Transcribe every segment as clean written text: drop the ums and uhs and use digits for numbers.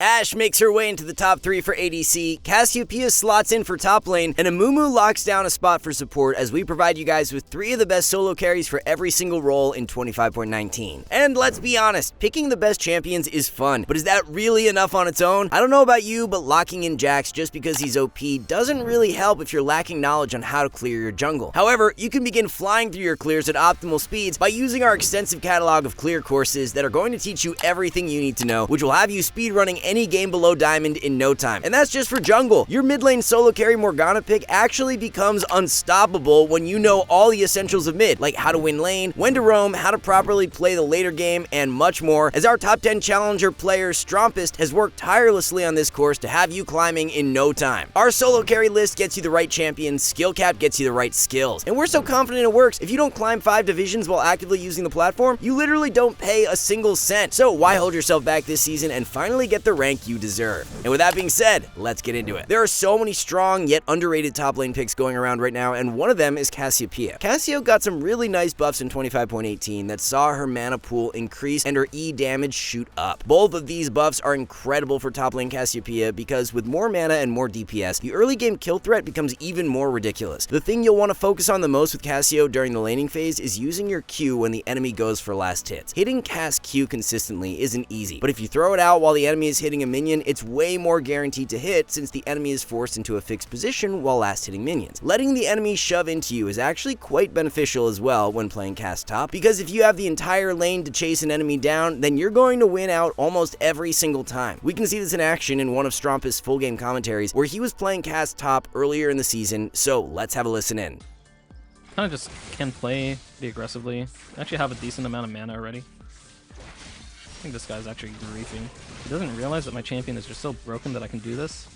Ashe makes her way into the top 3 for ADC, Cassiopeia slots in for top lane, and Amumu locks down a spot for support as we provide you guys with 3 of the best solo carries for every single role in 25.19. And let's be honest, picking the best champions is fun, but is that really enough on its own? I don't know about you, but locking in Jax just because he's OP doesn't really help if you're lacking knowledge on how to clear your jungle. However, you can begin flying through your clears at optimal speeds by using our extensive catalog of clear courses that are going to teach you everything you need to know, which will have you speedrunning any game below Diamond in no time. And that's just for jungle. Your mid lane solo carry Morgana pick actually becomes unstoppable when you know all the essentials of mid, like how to win lane, when to roam, how to properly play the later game, and much more, as our top 10 challenger player Strompist has worked tirelessly on this course to have you climbing in no time. Our solo carry list gets you the right champions, SkillCapped gets you the right skills, and we're so confident it works. If you don't climb 5 divisions while actively using the platform, you literally don't pay a single cent. So why hold yourself back this season and finally get the rank you deserve? And with that being said, let's get into it. There are so many strong yet underrated top lane picks going around right now, and one of them is Cassiopeia. Cassio got some really nice buffs in 25.18 that saw her mana pool increase and her E damage shoot up. Both of these buffs are incredible for top lane Cassiopeia because with more mana and more DPS, the early game kill threat becomes even more ridiculous. The thing you'll want to focus on the most with Cassio during the laning phase is using your Q when the enemy goes for last hits. Hitting cast Q consistently isn't easy, but if you throw it out while the enemy is hitting a minion, it's way more guaranteed to hit since the enemy is forced into a fixed position while last hitting minions. Letting the enemy shove into you is actually quite beneficial as well when playing cast top, because if you have the entire lane to chase an enemy down, then you're going to win out almost every single time. We can see this in action in one of Strompist's full game commentaries where he was playing cast top earlier in the season, so let's have a listen in. Kind of just can play the aggressively. I actually have a decent amount of mana already. I think this guy's actually griefing. He doesn't realize that my champion is just so broken that I can do this.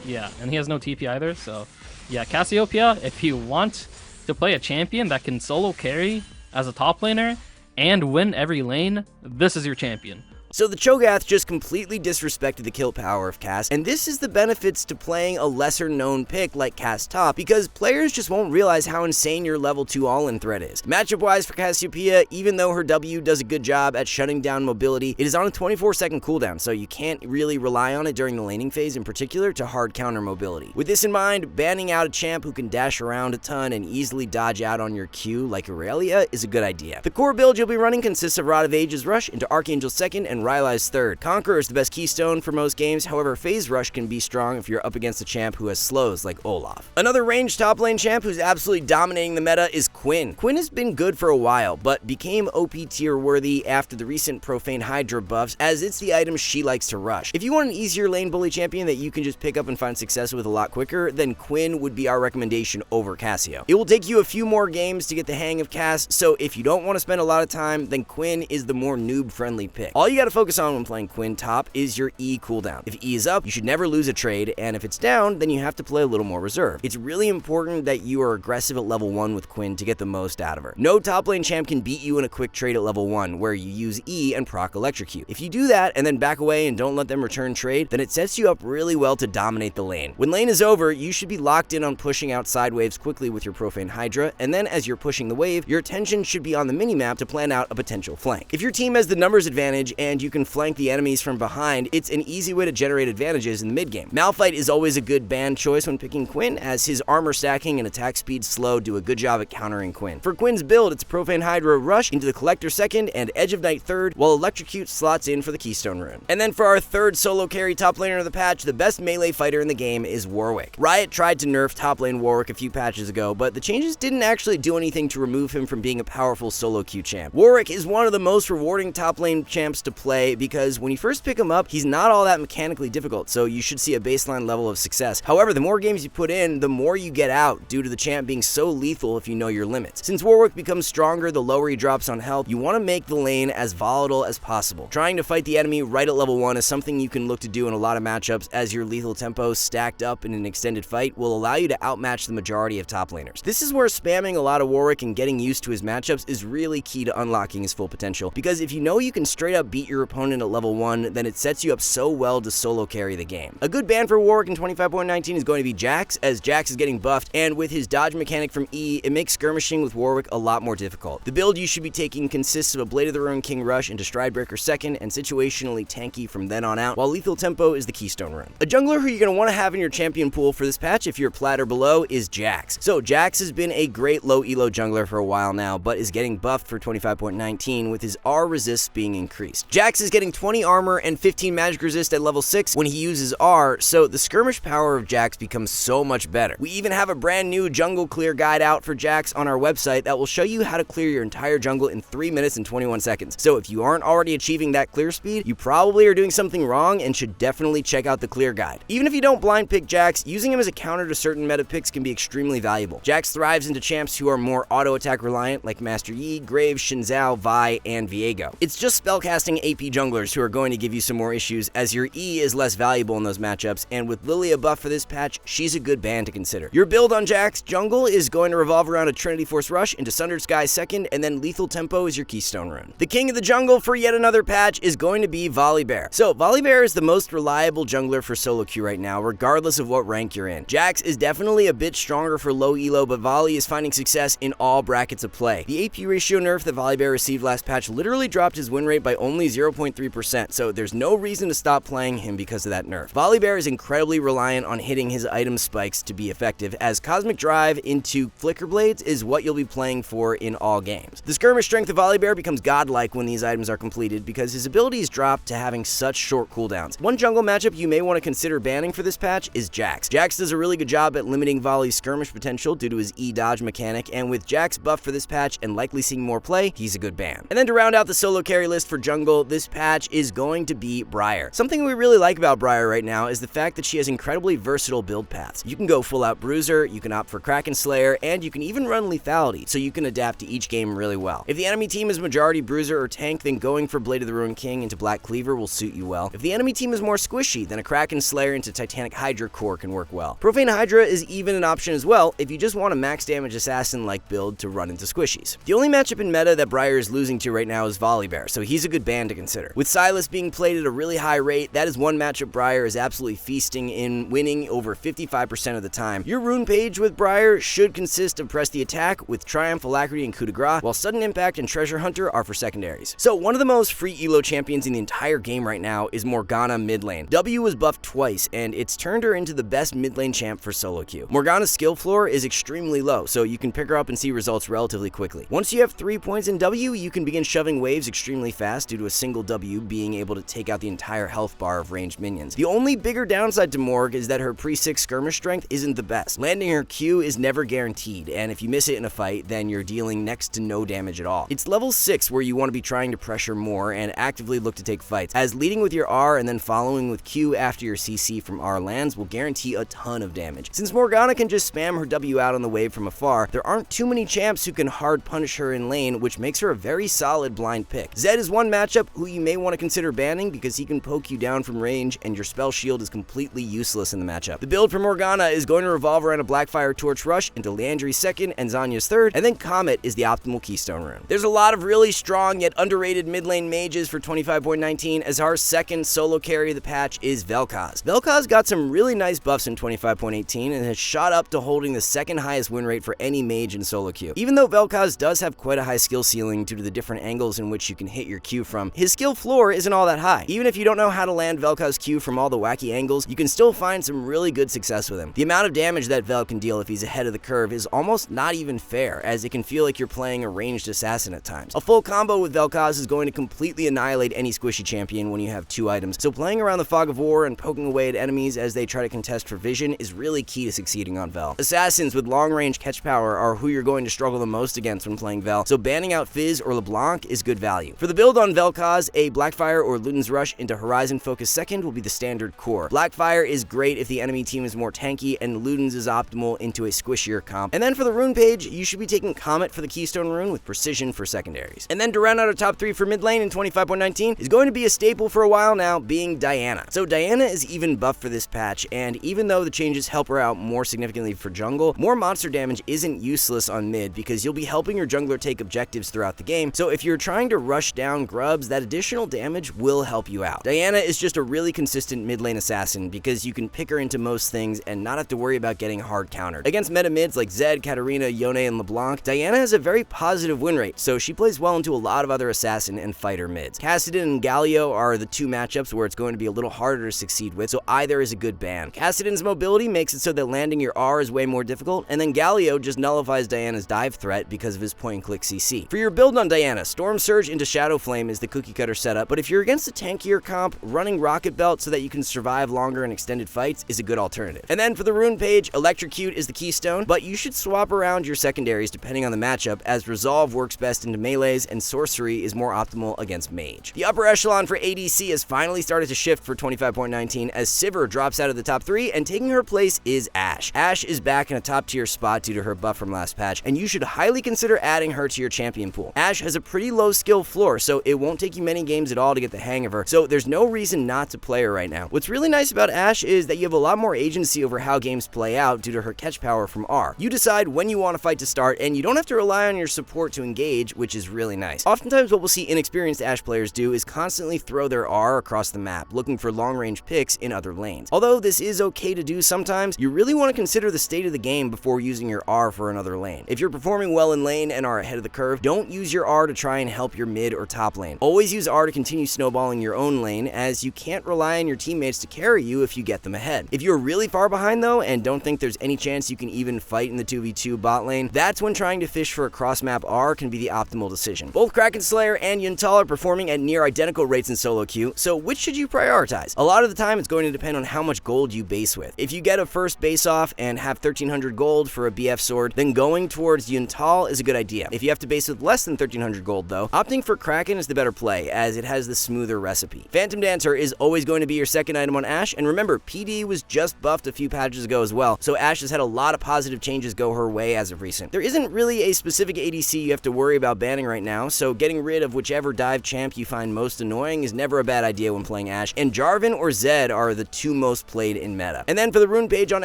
Yeah, and he has no TP either, so yeah, Cassiopeia, if you want to play a champion that can solo carry as a top laner and win every lane, this is your champion. So the Cho'Gath just completely disrespected the kill power of Cass, and this is the benefits to playing a lesser known pick like Cass top, because players just won't realize how insane your level 2 all-in threat is. Matchup wise for Cassiopeia, even though her W does a good job at shutting down mobility, it is on a 24-second cooldown, so you can't really rely on it during the laning phase in particular to hard counter mobility. With this in mind, banning out a champ who can dash around a ton and easily dodge out on your Q like Aurelia is a good idea. The core build you'll be running consists of Rod of Ages Rush into Archangel's 2nd and Rylai's 3rd. Conqueror is the best keystone for most games, however Phase Rush can be strong if you're up against a champ who has slows like Olaf. Another ranged top lane champ who's absolutely dominating the meta is Quinn. Quinn has been good for a while, but became OP tier worthy after the recent Profane Hydra buffs, as it's the item she likes to rush. If you want an easier lane bully champion that you can just pick up and find success with a lot quicker, then Quinn would be our recommendation over Cassio. It will take you a few more games to get the hang of Cass, so if you don't want to spend a lot of time, then Quinn is the more noob-friendly pick. All you gotta focus on when playing Quinn top is your E cooldown. If E is up, you should never lose a trade, and if it's down, then you have to play a little more reserve. It's really important that you are aggressive at level 1 with Quinn to get the most out of her. No top lane champ can beat you in a quick trade at level 1, where you use E and proc electrocute. If you do that and then back away and don't let them return trade, then it sets you up really well to dominate the lane. When lane is over, you should be locked in on pushing out side waves quickly with your Profane Hydra, and then as you're pushing the wave, your attention should be on the minimap to plan out a potential flank. If your team has the numbers advantage and you can flank the enemies from behind, it's an easy way to generate advantages in the mid game. Malphite is always a good ban choice when picking Quinn, as his armor stacking and attack speed slow do a good job at countering Quinn. For Quinn's build, it's Profane Hydra Rush into the Collector 2nd and Edge of Night 3rd, while Electrocute slots in for the Keystone rune. And then for our 3rd solo carry top laner of the patch, the best melee fighter in the game is Warwick. Riot tried to nerf top lane Warwick a few patches ago, but the changes didn't actually do anything to remove him from being a powerful solo queue champ. Warwick is one of the most rewarding top lane champs to play because when you first pick him up, he's not all that mechanically difficult, so you should see a baseline level of success. However, the more games you put in, the more you get out due to the champ being so lethal if you know your limits. Since Warwick becomes stronger the lower he drops on health, you want to make the lane as volatile as possible. Trying to fight the enemy right at level 1 is something you can look to do in a lot of matchups, as your lethal tempo stacked up in an extended fight will allow you to outmatch the majority of top laners. This is where spamming a lot of Warwick and getting used to his matchups is really key to unlocking his full potential, because if you know you can straight up beat your your opponent at level 1, then it sets you up so well to solo carry the game. A good ban for Warwick in 25.19 is going to be Jax, as Jax is getting buffed, and with his dodge mechanic from E, it makes skirmishing with Warwick a lot more difficult. The build you should be taking consists of a Blade of the Ruin King Rush into Stridebreaker second, and situationally tanky from then on out, while Lethal Tempo is the Keystone Rune. A jungler who you're going to want to have in your champion pool for this patch if you're plat or below is Jax. So Jax has been a great low elo jungler for a while now, but is getting buffed for 25.19 with his R resist being increased. Jax is getting 20 armor and 15 magic resist at level 6 when he uses R, so the skirmish power of Jax becomes so much better. We even have a brand new jungle clear guide out for Jax on our website that will show you how to clear your entire jungle in 3 minutes and 21 seconds. So if you aren't already achieving that clear speed, you probably are doing something wrong and should definitely check out the clear guide. Even if you don't blind pick Jax, using him as a counter to certain meta picks can be extremely valuable. Jax thrives into champs who are more auto attack reliant like Master Yi, Graves, Shinzao, Vi, and Viego. It's just spellcasting AP junglers who are going to give you some more issues, as your E is less valuable in those matchups, and with Lilia buff for this patch, she's a good ban to consider. Your build on Jax jungle is going to revolve around a Trinity Force Rush into Sundered Sky second, and then Lethal Tempo is your Keystone Rune. The king of the jungle for yet another patch is going to be Volibear. So Volibear is the most reliable jungler for solo queue right now, regardless of what rank you're in. Jax is definitely a bit stronger for low elo, but Volley is finding success in all brackets of play. The AP ratio nerf that Volibear received last patch literally dropped his win rate by only 0.3%, so there's no reason to stop playing him because of that nerf. Volibear is incredibly reliant on hitting his item spikes to be effective, as Cosmic Drive into Flicker Blades is what you'll be playing for in all games. The skirmish strength of Volibear becomes godlike when these items are completed because his abilities drop to having such short cooldowns. One jungle matchup you may want to consider banning for this patch is Jax. Jax does a really good job at limiting Volley's skirmish potential due to his E-dodge mechanic, and with Jax buff for this patch and likely seeing more play, he's a good ban. And then to round out the solo carry list for jungle, this patch is going to be Briar. Something we really like about Briar right now is the fact that she has incredibly versatile build paths. You can go full out Bruiser, you can opt for Kraken Slayer, and you can even run Lethality, so you can adapt to each game really well. If the enemy team is majority Bruiser or tank, then going for Blade of the Ruin King into Black Cleaver will suit you well. If the enemy team is more squishy, then a Kraken Slayer into Titanic Hydra core can work well. Profane Hydra is even an option as well if you just want a max damage assassin-like build to run into squishies. The only matchup in meta that Briar is losing to right now is Volibear, so he's a good ban to consider. With Silas being played at a really high rate, that is one matchup Briar is absolutely feasting in, winning over 55% of the time. Your rune page with Briar should consist of Press the Attack with Triumph, Alacrity, and Coup de Grace, while Sudden Impact and Treasure Hunter are for secondaries. So one of the most free elo champions in the entire game right now is Morgana mid lane. W was buffed twice, and it's turned her into the best mid lane champ for solo queue. Morgana's skill floor is extremely low, so you can pick her up and see results relatively quickly. Once you have 3 points in W, you can begin shoving waves extremely fast due to a single W being able to take out the entire health bar of ranged minions. The only bigger downside to Morg is that her pre-6 skirmish strength isn't the best. Landing her Q is never guaranteed, and if you miss it in a fight, then you're dealing next to no damage at all. It's level 6 where you want to be trying to pressure more and actively look to take fights, as leading with your R and then following with Q after your CC from R lands will guarantee a ton of damage. Since Morgana can just spam her W out on the wave from afar, there aren't too many champs who can hard punish her in lane, which makes her a very solid blind pick. Zed is one matchup who you may want to consider banning because he can poke you down from range and your spell shield is completely useless in the matchup. The build for Morgana is going to revolve around a Blackfire Torch Rush into Leandry's second and Zanya's third, and then Comet is the optimal Keystone Rune. There's a lot of really strong yet underrated mid lane mages for 25.19, as our second solo carry of the patch is Vel'Koz. Vel'Koz got some really nice buffs in 25.18 and has shot up to holding the second highest win rate for any mage in solo queue. Even though Vel'Koz does have quite a high skill ceiling due to the different angles in which you can hit your Q from, his skill floor isn't all that high. Even if you don't know how to land Vel'Koz's Q from all the wacky angles, you can still find some really good success with him. The amount of damage that Vel can deal if he's ahead of the curve is almost not even fair, as it can feel like you're playing a ranged assassin at times. A full combo with Vel'Koz is going to completely annihilate any squishy champion when you have 2 items, so playing around the Fog of War and poking away at enemies as they try to contest for vision is really key to succeeding on Vel. Assassins with long range catch power are who you're going to struggle the most against when playing Vel, so banning out Fizz or LeBlanc is good value. For the build on Vel'Koz, a Blackfire or Luden's Rush into Horizon Focus second will be the standard core. Blackfire is great if the enemy team is more tanky, and Luden's is optimal into a squishier comp. And then for the rune page, you should be taking Comet for the Keystone Rune with Precision for secondaries. And then to round out our top 3 for mid lane in 25.19 is going to be a staple for a while now, being Diana. So Diana is even buffed for this patch, and even though the changes help her out more significantly for jungle, more monster damage isn't useless on mid because you'll be helping your jungler take objectives throughout the game. So if you're trying to rush down grubs, that additional damage will help you out. Diana is just a really consistent mid lane assassin because you can pick her into most things and not have to worry about getting hard countered. Against meta mids like Zed, Katarina, Yone, and LeBlanc, Diana has a very positive win rate, so she plays well into a lot of other assassin and fighter mids. Kassadin and Galio are the two matchups where it's going to be a little harder to succeed with, so either is a good ban. Kassadin's mobility makes it so that landing your R is way more difficult, and then Galio just nullifies Diana's dive threat because of his point-and-click CC. For your build on Diana, Storm Surge into Shadow Flame is the cookie cutter setup, but if you're against a tankier comp, running Rocket Belt so that you can survive longer in extended fights is a good alternative. And then for the rune page, Electrocute is the keystone, but you should swap around your secondaries depending on the matchup, as Resolve works best into melees and Sorcery is more optimal against Mage. The upper echelon for ADC has finally started to shift for 25.19 as Sivir drops out of the top 3, and taking her place is Ashe. Ashe is back in a top tier spot due to her buff from last patch, and you should highly consider adding her to your champion pool. Ashe has a pretty low skill floor, so it won't take you many games at all to get the hang of her, so there's no reason not to play her right now. What's really nice about Ashe is that you have a lot more agency over how games play out due to her catch power from R. You decide when you want a fight to start, and you don't have to rely on your support to engage, which is really nice. Oftentimes what we'll see inexperienced Ashe players do is constantly throw their R across the map, looking for long-range picks in other lanes. Although this is okay to do sometimes, you really want to consider the state of the game before using your R for another lane. If you're performing well in lane and are ahead of the curve, don't use your R to try and help your mid or top lane. Always use R to continue snowballing your own lane, as you can't rely on your teammates to carry you if you get them ahead. If you're really far behind though, and don't think there's any chance you can even fight in the 2v2 bot lane, that's when trying to fish for a cross-map R can be the optimal decision. Both Kraken Slayer and Yuntal are performing at near identical rates in solo queue, so which should you prioritize? A lot of the time it's going to depend on how much gold you base with. If you get a first base off and have 1300 gold for a BF sword, then going towards Yuntal is a good idea. If you have to base with less than 1300 gold though, opting for Kraken is the better play, as it has the smoother recipe. Phantom Dancer is always going to be your second item on Ashe, and remember, PD was just buffed a few patches ago as well, so Ashe has had a lot of positive changes go her way as of recent. There isn't really a specific ADC you have to worry about banning right now, so getting rid of whichever dive champ you find most annoying is never a bad idea when playing Ashe, and Jarvan or Zed are the two most played in meta. And then for the rune page on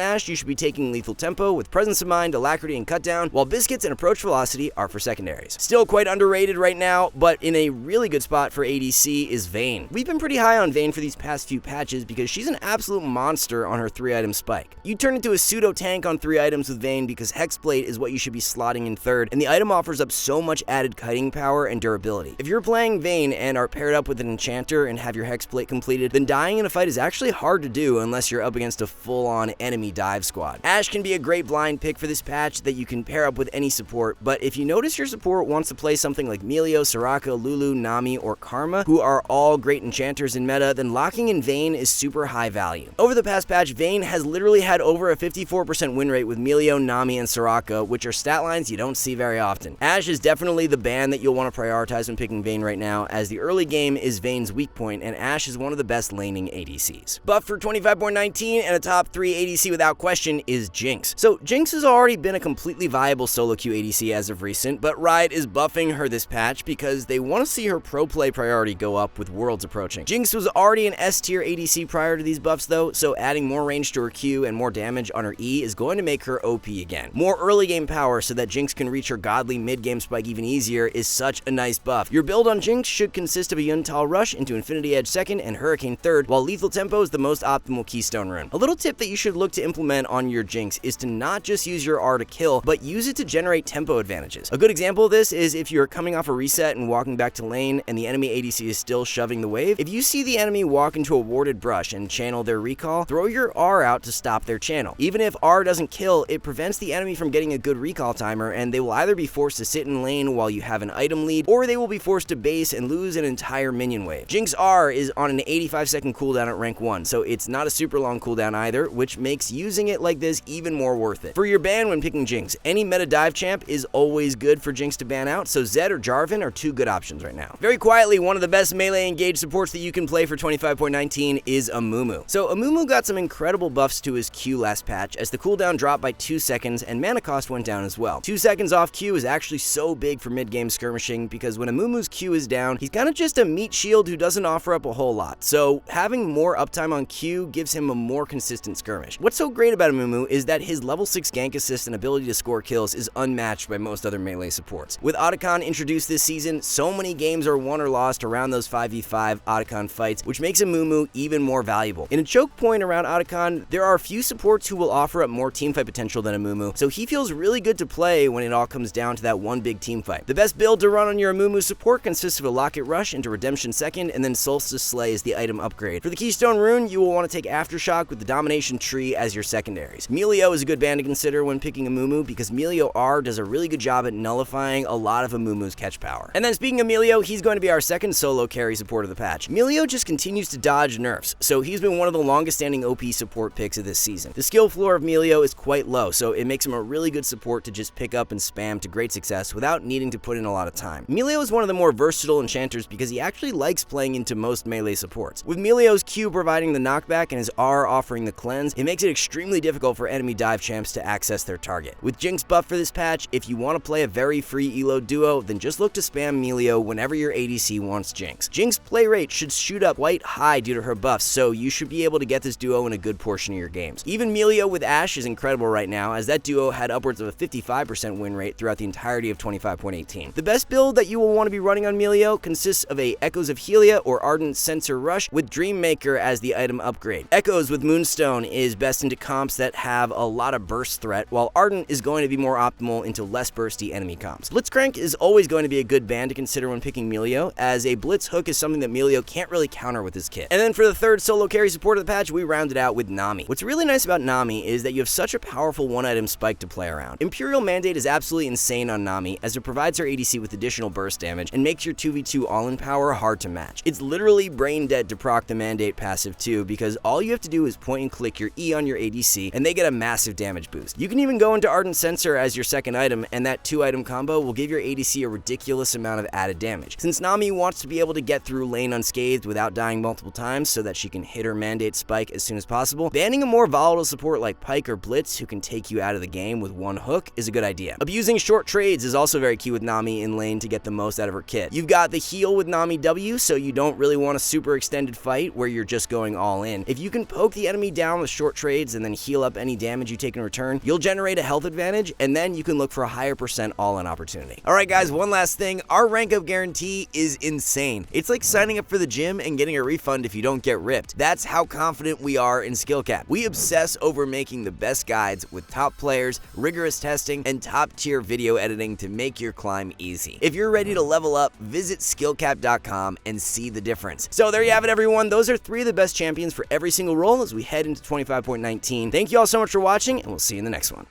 Ashe, you should be taking Lethal Tempo with Presence of Mind, Alacrity, and Cutdown, while Biscuits and Approach Velocity are for secondaries. Still quite underrated right now, but in a really good spot for ADC is Vayne. We've been pretty high on Vayne for these past few patches because she's an absolute monster on her 3-item spike. You turn into a pseudo tank on 3 items with Vayne because Hexblade is what you should be slotting in third, and the item offers up so much added kiting power and durability. If you're playing Vayne and are paired up with an enchanter and have your Hexblade completed, then dying in a fight is actually hard to do unless you're up against a full-on enemy dive squad. Ashe can be a great blind pick for this patch that you can pair up with any support, but if you notice your support wants to play something like Melio, Soraka, Lulu, Nami, or Karma, who are all great enchanters in meta, then locking in Vayne is super high value. Over the past patch, Vayne has literally had over a 54% win rate with Melio, Nami, and Soraka, which are stat lines you don't see very often. Ashe is definitely the ban that you'll want to prioritize when picking Vayne right now, as the early game is Vayne's weak point, and Ashe is one of the best laning ADCs. Buff for 25.19 and a top 3 ADC without question is Jinx. So Jinx has already been a completely viable solo queue ADC as of recent, but Riot is buffing her this patch because they want to see her pro play priority go up with Worlds approaching. Jinx was already an S tier ADC prior to these buffs though, so adding more range to her Q and more damage on her E is going to make her OP again. More early game power so that Jinx can reach her godly mid game spike even easier is such a nice buff. Your build on Jinx should consist of a Yuntal Rush into Infinity Edge second and Hurricane third, while Lethal Tempo is the most optimal keystone rune. A little tip that you should look to implement on your Jinx is to not just use your R to kill, but use it to generate tempo advantages. A good example of this is if you're coming off a reset and walking back to lane and the enemy ADC is still shoving the wave, if you see the enemy walk into a warded brush and channel their recall, throw your R out to stop their channel. Even if R doesn't kill, it prevents the enemy from getting a good recall timer, and they will either be forced to sit in lane while you have an item lead, or they will be forced to base and lose an entire minion wave. Jinx R is on an 85-second cooldown at rank 1, so it's not a super long cooldown either, which makes using it like this even more worth it. For your ban when picking Jinx, any meta dive champ is always good for Jinx to ban out, so Zed or Jarvan are two good options right now. Very quietly, one of the best melee engaged supports that you can play for 25.19 is Amumu. So Amumu got some incredible buffs to his Q last patch, as the cooldown dropped by 2 seconds and mana cost went down as well. 2 seconds off Q is actually so big for mid-game skirmishing because when Amumu's Q is down, he's kind of just a meat shield who doesn't offer up a whole lot, so having more uptime on Q gives him a more consistent skirmish. What's so great about Amumu is that his level 6 gank assist and ability to score kills is unmatched by most other melee supports. With Otacon introduced this season, so many games are won or or lost around those 5v5 Otacon fights, which makes Amumu even more valuable. In a choke point around Otacon, there are a few supports who will offer up more teamfight potential than Amumu, so he feels really good to play when it all comes down to that one big team fight. The best build to run on your Amumu support consists of a Locket Rush into Redemption second, and then Solstice Slay is the item upgrade. For the Keystone Rune, you will want to take Aftershock with the Domination Tree as your secondaries. Melio is a good band to consider when picking Amumu because Melio R does a really good job at nullifying a lot of Amumu's catch power. And then speaking of Melio, he's going to be our second solo carry support of the patch. Melio just continues to dodge nerfs, so he's been one of the longest standing OP support picks of this season. The skill floor of Melio is quite low, so it makes him a really good support to just pick up and spam to great success without needing to put in a lot of time. Melio is one of the more versatile enchanters because he actually likes playing into most melee supports. With Melio's Q providing the knockback and his R offering the cleanse, it makes it extremely difficult for enemy dive champs to access their target. With Jinx buff for this patch, if you want to play a very free elo duo, then just look to spam Melio whenever your ADC wants Jinx. Jinx play rate should shoot up quite high due to her buffs, so you should be able to get this duo in a good portion of your games. Even Melio with Ashe is incredible right now, as that duo had upwards of a 55% win rate throughout the entirety of 25.18. The best build that you will want to be running on Melio consists of a Echoes of Helia or Ardent Sensor Rush with Dreammaker as the item upgrade. Echoes with Moonstone is best into comps that have a lot of burst threat, while Ardent is going to be more optimal into less bursty enemy comps. Blitzcrank is always going to be a good band to consider when picking Melio, as a Blitz hook is something that Melio can't really counter with his kit. And then for the third solo carry support of the patch, we rounded out with Nami. What's really nice about Nami is that you have such a powerful one-item spike to play around. Imperial Mandate is absolutely insane on Nami, as it provides her ADC with additional burst damage and makes your 2v2 all-in power hard to match. It's literally brain dead to proc the Mandate passive too, because all you have to do is point and click your E on your ADC, and they get a massive damage boost. You can even go into Ardent Sensor as your second item, and that 2-item combo will give your ADC a ridiculous amount of added damage. Since Nami wants to be able to get through lane unscathed without dying multiple times so that she can hit her Mandate spike as soon as possible, banning a more volatile support like Pyke or Blitz who can take you out of the game with one hook is a good idea. Abusing short trades is also very key with Nami in lane to get the most out of her kit. You've got the heal with Nami W, so you don't really want a super extended fight where you're just going all in. If you can poke the enemy down with short trades and then heal up any damage you take in return, you'll generate a health advantage, and then you can look for a higher percent all-in opportunity. Alright guys, one last thing, our rank up guarantee is insane. It's like signing up for the gym and getting a refund if you don't get ripped. That's how confident we are in SkillCapped. We obsess over making the best guides with top players, rigorous testing, and top-tier video editing to make your climb easy. If you're ready to level up, visit SkillCapped.com and see the difference. So there you have it, everyone. Those are 3 of the best champions for every single role as we head into 25.19. Thank you all so much for watching, and we'll see you in the next one.